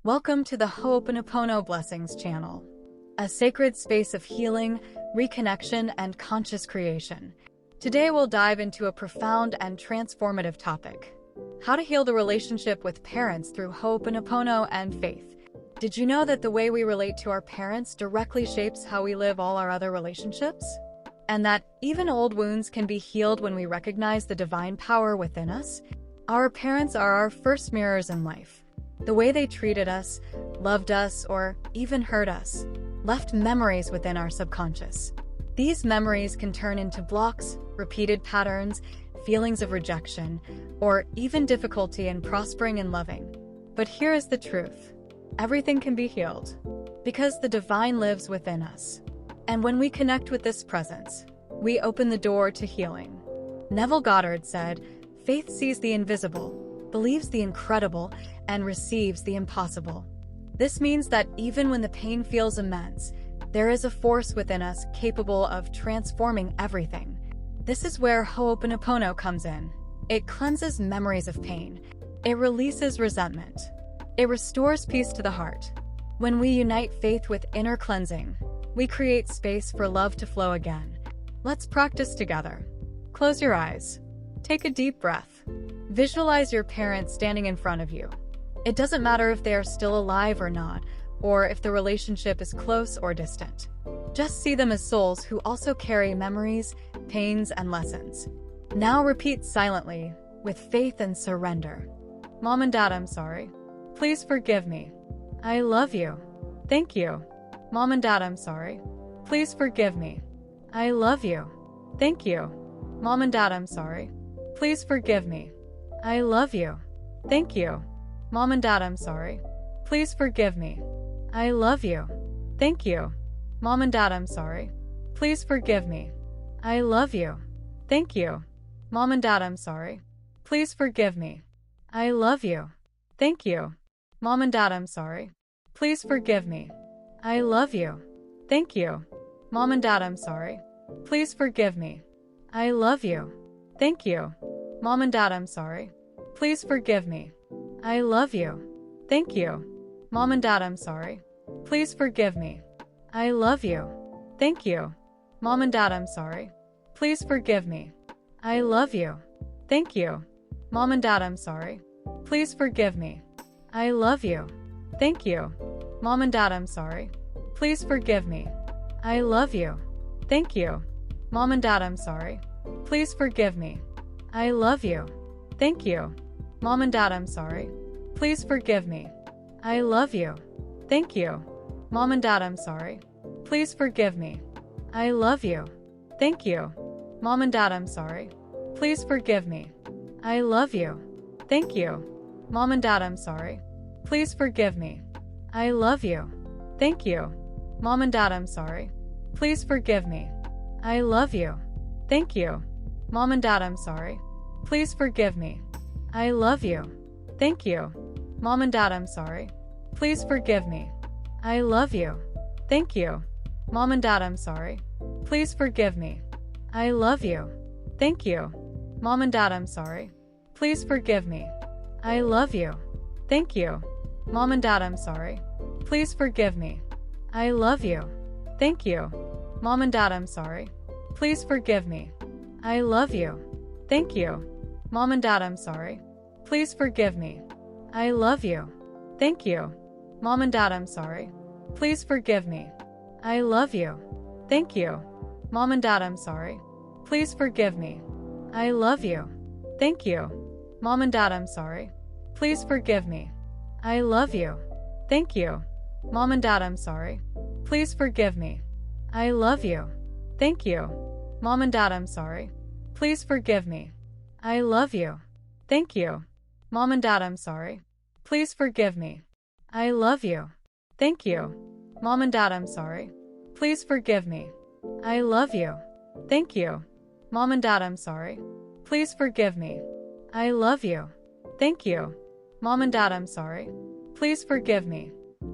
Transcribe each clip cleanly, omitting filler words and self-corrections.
Welcome to the Ho'oponopono Blessings channel, a sacred space of healing, reconnection, and conscious creation. Today we'll dive into a profound and transformative topic: how to heal the relationship with parents through Ho'oponopono and faith. Did you know that the way we relate to our parents directly shapes how we live all our other relationships? And that even old wounds can be healed when we recognize the divine power within us? Our parents are our first mirrors in life. The way they treated us, loved us, or even hurt us, left memories within our subconscious. These memories can turn into blocks, repeated patterns, feelings of rejection, or even difficulty in prospering and loving. But here is the truth: everything can be healed, because the divine lives within us. And when we connect with this presence, we open the door to healing. Neville Goddard said, "Faith sees the invisible, believes the incredible, and receives the impossible." This means that even when the pain feels immense, there is a force within us capable of transforming everything. This is where Ho'oponopono comes in. It cleanses memories of pain. It releases resentment. It restores peace to the heart. When we unite faith with inner cleansing, we create space for love to flow again. Let's practice together. Close your eyes. Take a deep breath. Visualize your parents standing in front of you. It doesn't matter if they are still alive or not, or if the relationship is close or distant. Just see them as souls who also carry memories, pains, and lessons. Now repeat silently, with faith and surrender. Mom and Dad, I'm sorry. Please forgive me. I love you. Thank you. Mom and Dad, I'm sorry. Please forgive me. I love you. Thank you. Mom and Dad, I'm sorry. Please forgive me. I love you. Thank you. Mom and Dad, I'm sorry. Please forgive me. I love you. Thank you. Mom and Dad, I'm sorry. Please forgive me. I love you. Thank you. Mom and Dad, I'm sorry. Please forgive me. I love you. Thank you. Mom and Dad, I'm sorry. Please forgive me. I love you. Thank you. Mom and Dad, I'm sorry. Please forgive me. I love you. Thank you. Mom and Dad, I'm sorry. Please forgive me. I love you. Thank you. Mom and Dad, I'm sorry. Please forgive me. I love you. Thank you. Mom and Dad, I'm sorry. Please forgive me. I love you. Thank you. Mom and Dad, I'm sorry. Please forgive me. I love you. Thank you. Mom and Dad, I'm sorry. Please forgive me. I love you. Thank you. Mom and Dad, I'm sorry. Please forgive me. I love you. Thank you. Mom and Dad, I'm sorry. Please forgive me. I love you. Thank you. Mom and Dad, I'm sorry. Please forgive me. I love you. Thank you. Mom and Dad, I'm sorry. Please forgive me. I love you. Thank you. Mom and Dad, I'm sorry. Please forgive me. I love you. Thank you. Mom and Dad, I'm sorry. Please forgive me. I love you. Thank you. Mom and Dad, I'm sorry. Please forgive me. I love you. Thank you. Mom and Dad, I'm sorry. Please forgive me. I love you. Thank you. Mom and Dad, I'm sorry. Please forgive me. I love you. Thank you. Mom and Dad, I'm sorry. Please forgive me. I love you. Thank you. Mom and Dad, I'm sorry. Please forgive me. I love you. Thank you. Mom and Dad, I'm sorry. Please forgive me. I love you. Thank you. Mom and Dad, I'm sorry. Please forgive me. I love you. Thank you. Mom and Dad, I'm sorry. Please forgive me. I love you. Thank you. Mom and Dad, I'm sorry. Please forgive me. I love you. Thank you. Mom and Dad, I'm sorry. Please forgive me. I love you. Thank you. Mom and Dad, I'm sorry. Please forgive me. I love you. Thank you. Mom and Dad, I'm sorry. Please forgive me. I love you. Thank you. Mom and Dad, I'm sorry. Please forgive me. I love you. Thank you. Mom and Dad, I'm sorry. Please forgive me. I love you. Thank you. Mom and Dad, I'm sorry. Please forgive me. I love you. Thank you. Mom and Dad, I'm sorry. Please forgive me.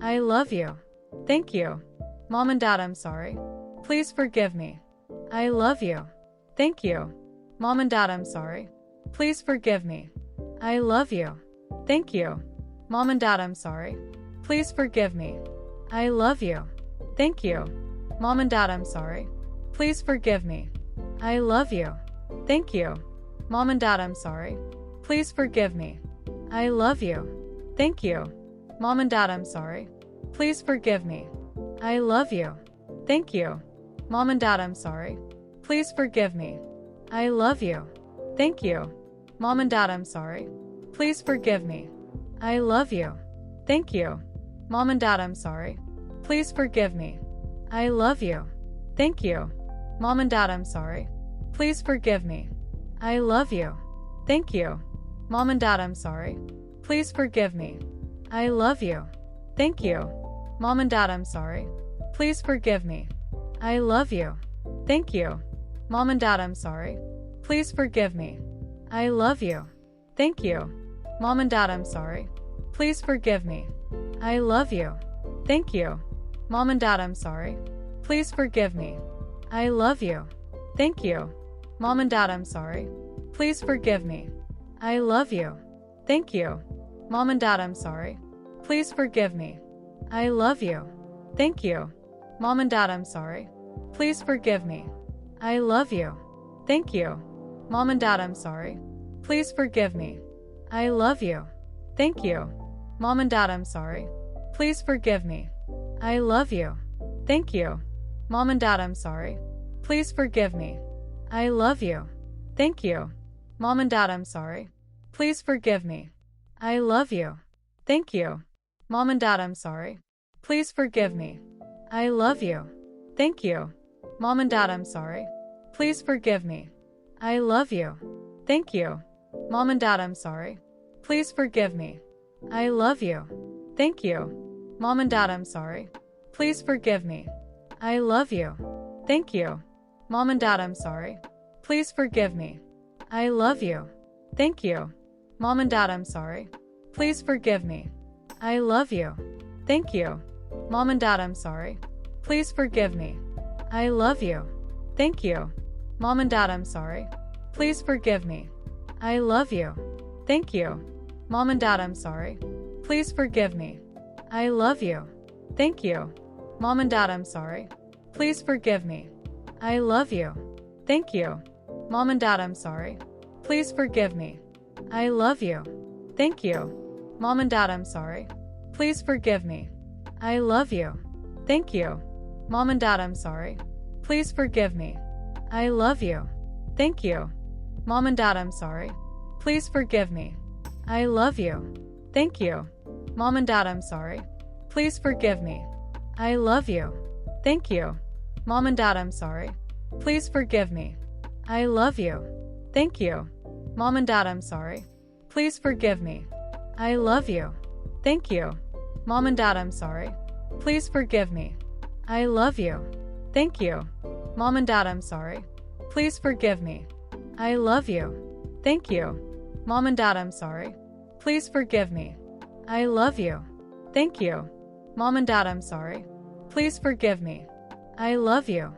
I love you. Thank you. Mom and Dad, I'm sorry. Please forgive me. I love you. Thank you. Mom and Dad, I'm sorry. Please forgive me. I love you. Thank you. Mom and Dad, I'm sorry. Please forgive me. I love you. Thank you. Mom and Dad, I'm sorry. Please forgive me. I love you. Thank you. Mom and Dad, I'm sorry. Please forgive me. I love you. Thank you. Mom and Dad, I'm sorry. Please forgive me. I love you. Thank you. Mom and Dad, I'm sorry. Please forgive me. I love you. Thank you. Mom and Dad, I'm sorry. Please forgive me. I love you. Thank you. Mom and Dad, I'm sorry. Please forgive me. I love you. Thank you. Mom and Dad, I'm sorry. Please forgive me. I love you. Thank you. Mom and Dad, I'm sorry. Please forgive me. I love you. Thank you. Mom and Dad, I'm sorry. Please forgive me. I love you. Thank you. Mom and Dad, I'm sorry. Please forgive me. I love you. Thank you. Mom and Dad, I'm sorry. Please forgive me. I love you. Thank you. Mom and Dad, I'm sorry. Please forgive me. I love you. Thank you. Mom and Dad, I'm sorry. Please forgive me. I love you. Thank you. Mom and Dad, I'm sorry. Please forgive me. I love you. Thank you. Mom and Dad, I'm sorry. Please forgive me. I love you. Thank you. Mom and Dad, I'm sorry. Please forgive me. I love you. Thank you. Mom and Dad, I'm sorry. Please forgive me. I love you. Thank you. Mom and Dad, I'm sorry. Please forgive me. I love you. Thank you. Mom and Dad, I'm sorry. Please forgive me. I love you. Thank you. Mom and Dad, I'm sorry. Please forgive me. I love you. Thank you. Mom and Dad, I'm sorry. Please forgive me. I love you. Thank you. Mom and Dad, I'm sorry. Please forgive me. I love you. Thank you. Mom and Dad, I'm sorry. Please forgive me. I love you. Thank you. Mom and Dad, I'm sorry. Please forgive me. I love you. Thank you. Mom and Dad, I'm sorry. Please forgive me. I love you. Thank you. Mom and Dad, I'm sorry. Please forgive me. I love you. Thank you. Mom and Dad, I'm sorry. Please forgive me. I love you. Thank you. Mom and Dad, I'm sorry. Please forgive me. I love you. Thank you. Mom and Dad, I'm sorry. Please forgive me. I love you. Thank you. Mom and Dad, I'm sorry. Please forgive me. I love you. Thank you. Mom and Dad, I'm sorry. Please forgive me. I love you. Thank you. Mom and Dad, I'm sorry. Please forgive me. I love you. Thank you. Mom and Dad, I'm sorry. Please forgive me. I love you. Thank you. Mom and Dad, I'm sorry. Please forgive me. I love you. Thank you. Mom and Dad, I'm sorry. Please forgive me. I love you. Thank you. Mom and Dad, I'm sorry. Please forgive me. I love you. Thank you. Mom and Dad, I'm sorry. Please forgive me. I love you. Thank you. Mom and Dad, I'm sorry. Please forgive me. I love you. Thank you. Mom and Dad, I'm sorry. Please forgive me. I love you. Thank you. Mom and Dad, I'm sorry. Please forgive me. I love you.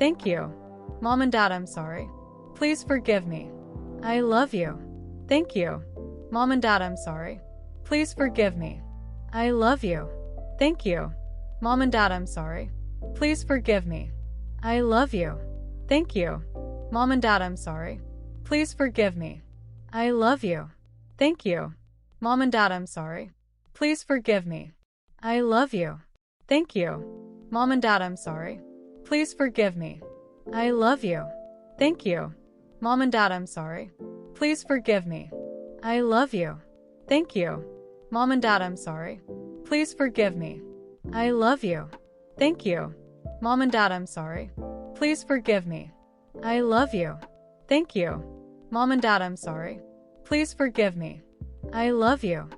Thank you. Mom and Dad, I'm sorry. Please forgive me. I love you. Thank you. Mom and Dad, I'm sorry. Please forgive me. I love you. Thank you. Mom and Dad, I'm sorry. Please forgive me. I love you. Thank you. Mom and Dad, I'm sorry. Please forgive me. I love you. Thank you. Mom and Dad, I'm sorry. Please forgive me. I love you. Thank you. Mom and Dad, I'm sorry. Please forgive me. I love you. Thank you. Mom and Dad, I'm sorry. Please forgive me. I love you. Thank you. Mom and Dad, I'm sorry. Please forgive me. I love you. Thank you. Mom and Dad, I'm sorry. Please forgive me. I love you. Thank you. Mom and Dad, I'm sorry. Please forgive me. I love you.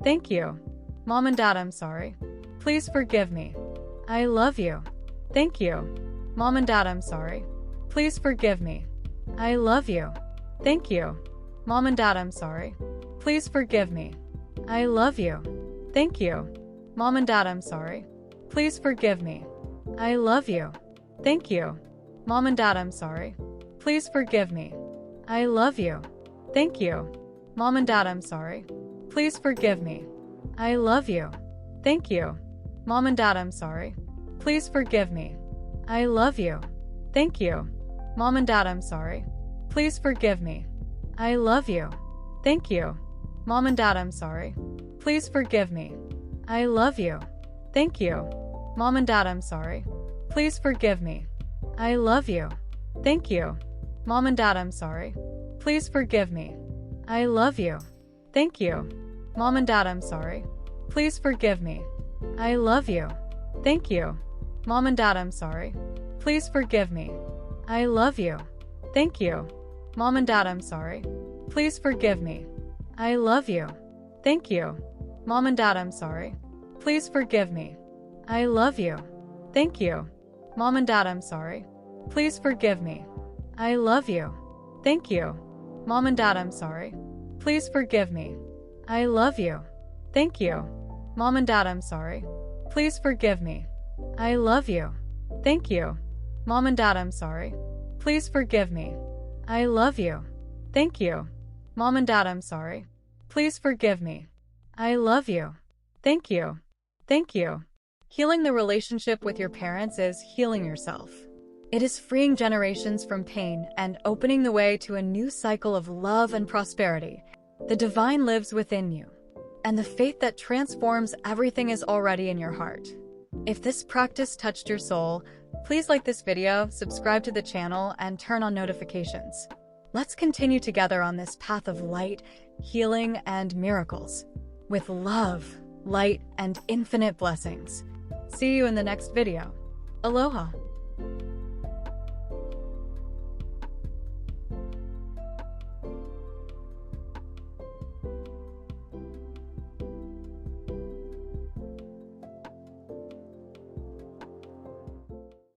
Thank you. Mom and Dad, I'm sorry. Please forgive me. I love you. Thank you. Mom and Dad, I'm sorry. Please forgive me. I love you. Thank you. Mom and Dad, I'm sorry. Please forgive me. I love you. Thank you. Mom and Dad, I'm sorry. Please forgive me. I love you. Thank you. Mom and Dad, I'm sorry. Please forgive me. I love you. Thank you. Mom and Dad, I'm sorry. Please forgive me. I love you. Thank you. Mom and Dad, I'm sorry. Please forgive me. I love you. Thank you. Mom and Dad, I'm sorry. Please forgive me. I love you. Thank you. Mom and Dad, I'm sorry. Please forgive me. I love you. Thank you. Mom and Dad, I'm sorry. Please forgive me. I love you. Thank you. Mom and Dad, I'm sorry. Please forgive me. I love you. Thank you. Mom and Dad, I'm sorry. Please forgive me. I love you. Thank you. Mom and Dad, I'm sorry. Please forgive me. I love you. Thank you. Mom and Dad, I'm sorry. Please forgive me. I love you. Thank you. Mom and Dad, I'm sorry. Please forgive me. I love you. Thank you. Mom and Dad, I'm sorry. Please forgive me. I love you. Thank you. Mom and Dad, I'm sorry. Please forgive me. I love you. Thank you. Mom and Dad, I'm sorry. Please forgive me. I love you. Thank you. Mom and Dad, I'm sorry. Please forgive me. I love you. Thank you. Mom and Dad, I'm sorry. Please forgive me. I love you. Thank you. Thank you. Healing the relationship with your parents is healing yourself. It is freeing generations from pain and opening the way to a new cycle of love and prosperity. The divine lives within you, and the faith that transforms everything is already in your heart. If this practice touched your soul, please like this video, subscribe to the channel, and turn on notifications. Let's continue together on this path of light, healing, and miracles. With love, light, and infinite blessings. See you in the next video. Aloha.